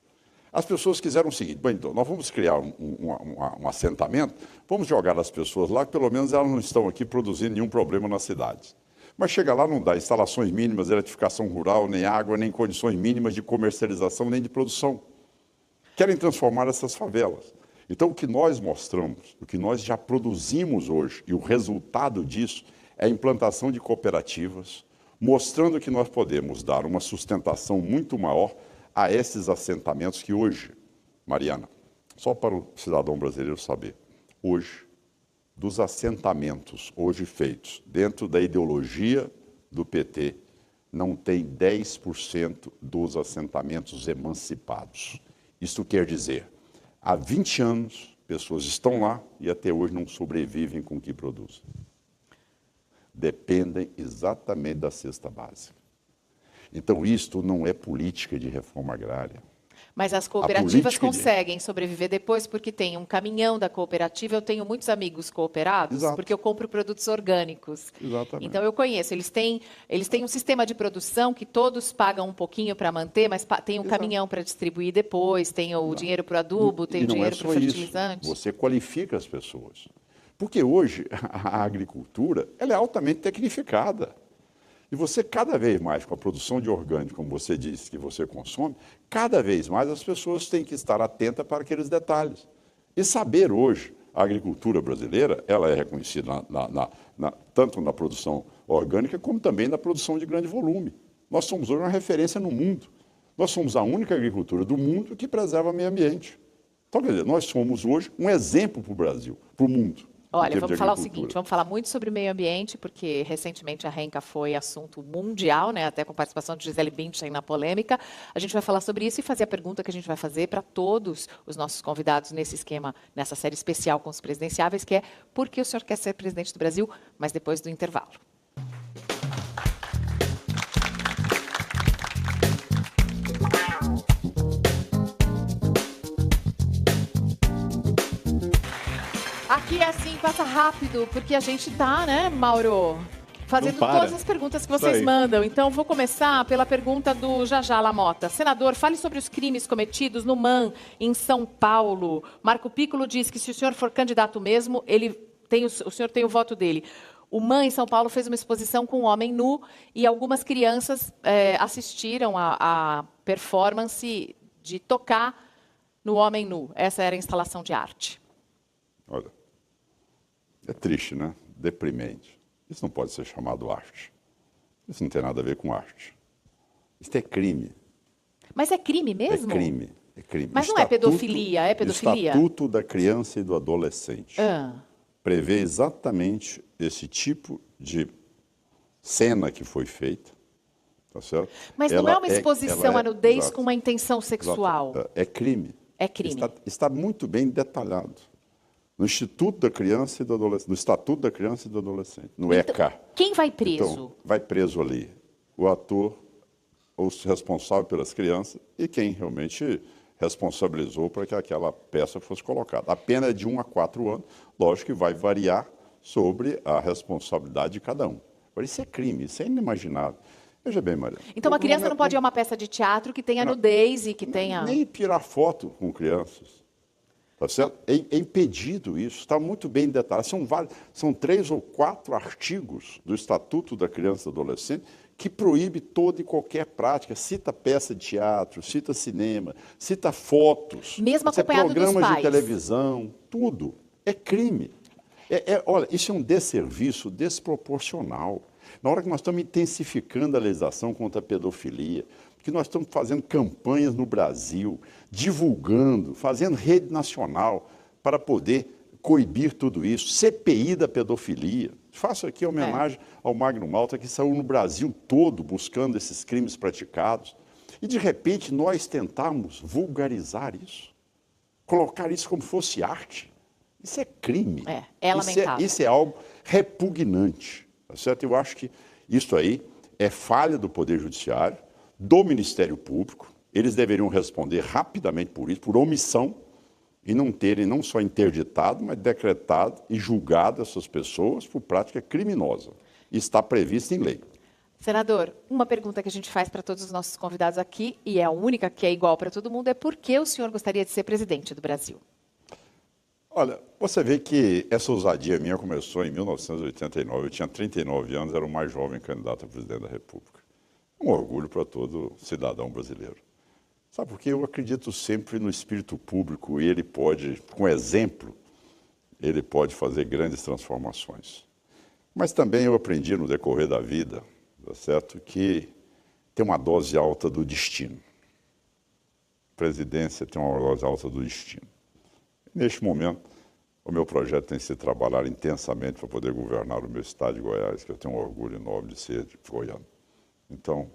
As pessoas quiseram o seguinte, bem, então, nós vamos criar um assentamento, vamos jogar as pessoas lá, que pelo menos elas não estão aqui produzindo nenhum problema nas cidades. Mas chega lá, não dá instalações mínimas de eletrificação rural, nem água, nem condições mínimas de comercialização, nem de produção. Querem transformar essas favelas. Então, o que nós mostramos, o que nós já produzimos hoje, e o resultado disso é a implantação de cooperativas, mostrando que nós podemos dar uma sustentação muito maior a esses assentamentos que hoje, Mariana, só para o cidadão brasileiro saber, hoje, dos assentamentos hoje feitos dentro da ideologia do PT, não tem 10% dos assentamentos emancipados. Isso quer dizer, há 20 anos, pessoas estão lá e até hoje não sobrevivem com o que produzem. Dependem exatamente da cesta básica. Então, isto não é política de reforma agrária.
Mas as cooperativas conseguem sobreviver depois porque tem um caminhão da cooperativa. Eu tenho muitos amigos cooperados. Exato. Porque eu compro produtos orgânicos.
Exatamente.
Então eu conheço. Eles têm um sistema de produção que todos pagam um pouquinho para manter, mas tem um caminhão para distribuir depois, tem o dinheiro para o adubo, tem o dinheiro para o fertilizante.
Isso. Você qualifica as pessoas. Porque hoje a agricultura ela é altamente tecnificada. E você, cada vez mais, com a produção de orgânico, como você disse, que você consome, cada vez mais as pessoas têm que estar atentas para aqueles detalhes. E saber hoje, a agricultura brasileira, ela é reconhecida tanto na produção orgânica, como também na produção de grande volume. Nós somos hoje uma referência no mundo. Nós somos a única agricultura do mundo que preserva o meio ambiente. Então, quer dizer, nós somos hoje um exemplo para o Brasil, para o mundo.
Olha, vamos falar o seguinte, vamos falar muito sobre meio ambiente, porque recentemente a renca foi assunto mundial, né, até com participação de Gisele Bündchen na polêmica. A gente vai falar sobre isso e fazer a pergunta que a gente vai fazer para todos os nossos convidados nesse esquema, nessa série especial com os presidenciáveis, que é por que o senhor quer ser presidente do Brasil, mas depois do intervalo. Aqui é assim, passa rápido, porque a gente tá, né, Mauro, fazendo todas as perguntas que vocês mandam. Então, vou começar pela pergunta do Jajá Lamota. Senador, fale sobre os crimes cometidos no MAN, em São Paulo. Marco Piccolo diz que se o senhor for candidato mesmo, o senhor tem o voto dele. O MAN, em São Paulo, fez uma exposição com um homem nu e algumas crianças assistiram a performance de tocar no homem nu. Essa era a instalação de arte.
Olha, é triste, né? Deprimente. Isso não pode ser chamado arte. Isso não tem nada a ver com arte. Isso é crime.
Mas é crime mesmo?
É crime. É crime.
Mas não é pedofilia, é pedofilia?
O Estatuto da Criança e do Adolescente prevê exatamente esse tipo de cena que foi feita. Tá certo?
Mas não é uma exposição à nudez com uma intenção sexual?
É crime.
É crime.
Está muito bem detalhado. No Instituto da Criança e do Adolescente, no Estatuto da Criança e do Adolescente, no ECA.
Quem vai preso?
Então, vai preso ali o ator, o responsável pelas crianças e quem realmente responsabilizou para que aquela peça fosse colocada. A pena é de 1 a 4 anos, lógico que vai variar sobre a responsabilidade de cada um. Agora, isso é crime, isso é inimaginável. Veja bem, Maria.
Então, uma criança não pode ir a uma peça de teatro que tenha nudez e que tenha...
Nem tirar foto com crianças. Tá certo? É impedido isso, está muito bem detalhado. São 3 ou 4 artigos do Estatuto da Criança e do Adolescente que proíbe toda e qualquer prática. Cita peça de teatro, cita cinema, cita fotos.
Mesmo acompanhado dos pais.
Programas de televisão, tudo. É crime. Olha, isso é um desserviço desproporcional. Na hora que nós estamos intensificando a legislação contra a pedofilia, que nós estamos fazendo campanhas no Brasil, divulgando, fazendo rede nacional para poder coibir tudo isso. CPI da pedofilia. Faço aqui homenagem ao Magno Malta, que saiu no Brasil todo buscando esses crimes praticados. E, de repente, nós tentamos vulgarizar isso, colocar isso como fosse arte. Isso é crime.
É lamentável.
Isso é algo repugnante. Tá certo? Eu acho que isso aí é falha do Poder Judiciário, do Ministério Público. Eles deveriam responder rapidamente por isso, por omissão, e não terem não só interditado, mas decretado e julgado essas pessoas por prática criminosa. Está previsto em lei.
Senador, uma pergunta que a gente faz para todos os nossos convidados aqui, e é a única que é igual para todo mundo, é por que o senhor gostaria de ser presidente do Brasil?
Olha, você vê que essa ousadia minha começou em 1989. Eu tinha 39 anos, era o mais jovem candidato a presidente da República. Um orgulho para todo cidadão brasileiro. Sabe, porque eu acredito sempre no espírito público e ele pode, com exemplo, ele pode fazer grandes transformações. Mas também eu aprendi no decorrer da vida, tá certo, que tem uma dose alta do destino. A presidência tem uma dose alta do destino. Neste momento, o meu projeto tem sido trabalhar intensamente para poder governar o meu estado de Goiás, que eu tenho um orgulho enorme de ser goiano. Então,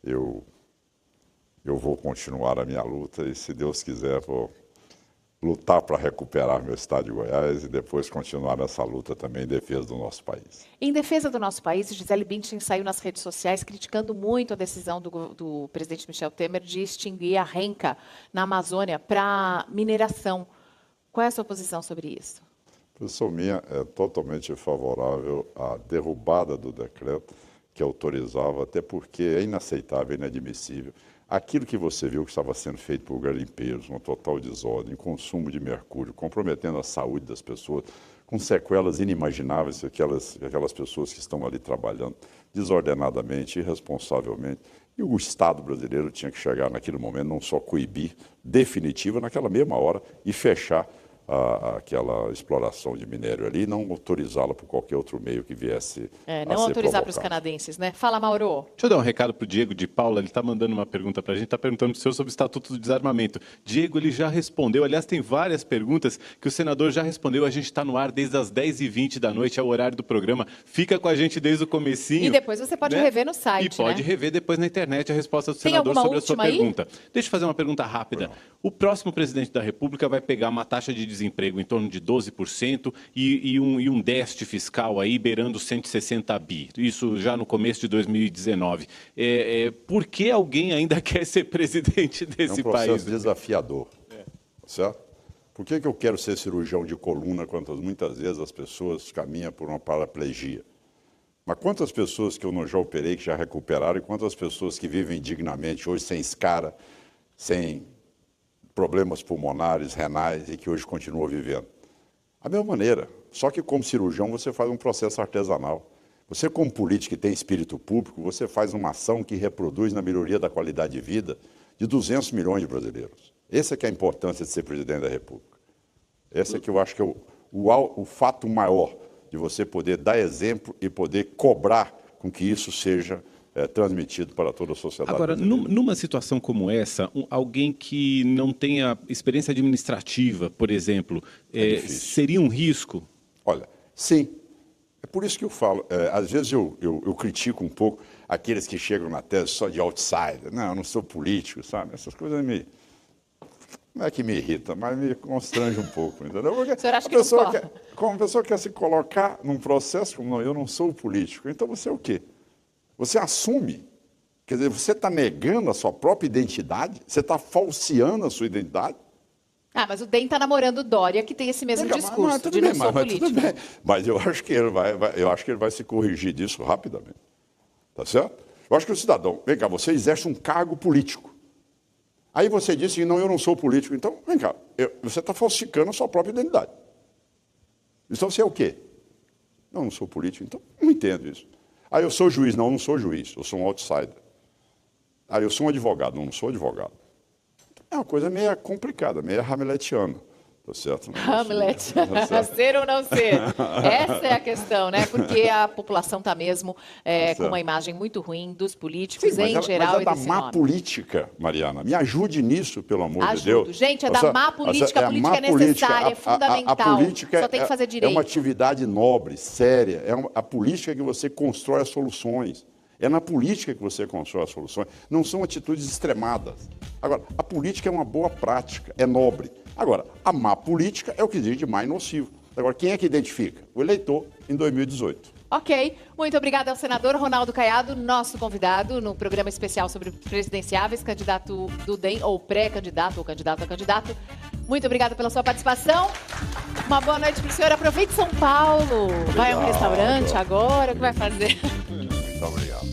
eu vou continuar a minha luta e, se Deus quiser, vou lutar para recuperar meu estado de Goiás e depois continuar nessa luta também em defesa do nosso país.
Em defesa do nosso país, Gisele Bündchen saiu nas redes sociais criticando muito a decisão do presidente Michel Temer de extinguir a Renca na Amazônia para mineração. Qual é a sua posição sobre isso?
A posição minha é totalmente favorável à derrubada do decreto que autorizava, até porque é inaceitável, inadmissível. Aquilo que você viu que estava sendo feito por garimpeiros, uma total desordem, consumo de mercúrio, comprometendo a saúde das pessoas, com sequelas inimagináveis, aquelas pessoas que estão ali trabalhando desordenadamente, irresponsavelmente. E o Estado brasileiro tinha que chegar naquele momento, não só coibir, definitiva, naquela mesma hora, e fechar aquela exploração de minério ali e não autorizá-la por qualquer outro meio que viesse
não autorizar para os canadenses, né? Fala, Mauro.
Deixa eu dar um recado para o Diego de Paula, ele está mandando uma pergunta para a gente, está perguntando para o senhor sobre o Estatuto do Desarmamento. Diego, ele já respondeu, aliás, tem várias perguntas que o senador já respondeu, a gente está no ar desde as 10h20 da noite, é o horário do programa, fica com a gente desde o comecinho.
E depois você pode rever no site,
E pode rever depois na internet a resposta do senador sobre a sua pergunta. Deixa eu fazer uma pergunta rápida. O próximo presidente da República vai pegar uma taxa de desemprego em torno de 12% e um déficit fiscal aí beirando 160 bi. Isso já no começo de 2019. Por que alguém ainda quer ser presidente desse país?
É um processo desafiador, certo? Por que eu quero ser cirurgião de coluna quando muitas vezes as pessoas caminham por uma paraplegia? Mas quantas pessoas que eu não já operei, que já recuperaram, e quantas pessoas que vivem dignamente hoje sem escara, sem problemas pulmonares, renais, e que hoje continuam vivendo? Da mesma maneira, só que como cirurgião você faz um processo artesanal. Você, como político que tem espírito público, você faz uma ação que reproduz na melhoria da qualidade de vida de 200 milhões de brasileiros. Essa é que é a importância de ser presidente da República. Esse é que eu acho que é o fato maior de você poder dar exemplo e poder cobrar com que isso seja transmitido para toda a sociedade.
Agora, numa situação como essa, alguém que não tenha experiência administrativa, por exemplo, seria um risco?
Olha, sim. É por isso que eu falo, às vezes eu critico um pouco aqueles que chegam na tese só de outsider. Não, eu não sou político, sabe? Essas coisas não é que me irrita, mas me constrange um pouco, entendeu? Porque
o senhor acha que
como a pessoa quer se colocar num processo como não, eu não sou político, então você é o quê? Você assume, quer dizer, você está negando a sua própria identidade, você está falseando a sua identidade.
Mas o DEM está namorando o Dória, que tem esse mesmo discurso de não sou político.
Tudo bem, mas eu acho que ele vai se corrigir disso rapidamente, tá certo? Eu acho que o cidadão, vem cá, você exerce um cargo político. Aí você disse, não, eu não sou político. Então, vem cá, você está falsificando a sua própria identidade. Então você é o quê? Não sou político, então não entendo isso. Eu sou juiz, não sou juiz, eu sou um outsider. Eu sou um advogado, não sou advogado. É uma coisa meio complicada, meio hamletiana. Tá certo?
Hamlet, ser ou não ser? Essa é a questão, né? Porque a população está mesmo com uma imagem muito ruim dos políticos em geral.
Mas é da má política, Mariana. Me ajude nisso, pelo amor de Deus.
Gente, é da má política. A política é necessária, é fundamental.
A política
só tem que fazer direito.
É uma atividade nobre, séria. A política que você constrói as soluções. É na política que você constrói as soluções. Não são atitudes extremadas. Agora, a política é uma boa prática, é nobre. Agora, a má política é o que existe de mais nocivo. Agora, quem é que identifica? O eleitor em 2018.
Ok. Muito obrigada ao senador Ronaldo Caiado, nosso convidado no programa especial sobre presidenciáveis, candidato do DEM, ou pré-candidato, ou candidato a candidato. Muito obrigada pela sua participação. Uma boa noite para o senhor. Aproveite São Paulo. Vai a um restaurante agora, o que vai fazer?
Muito obrigado.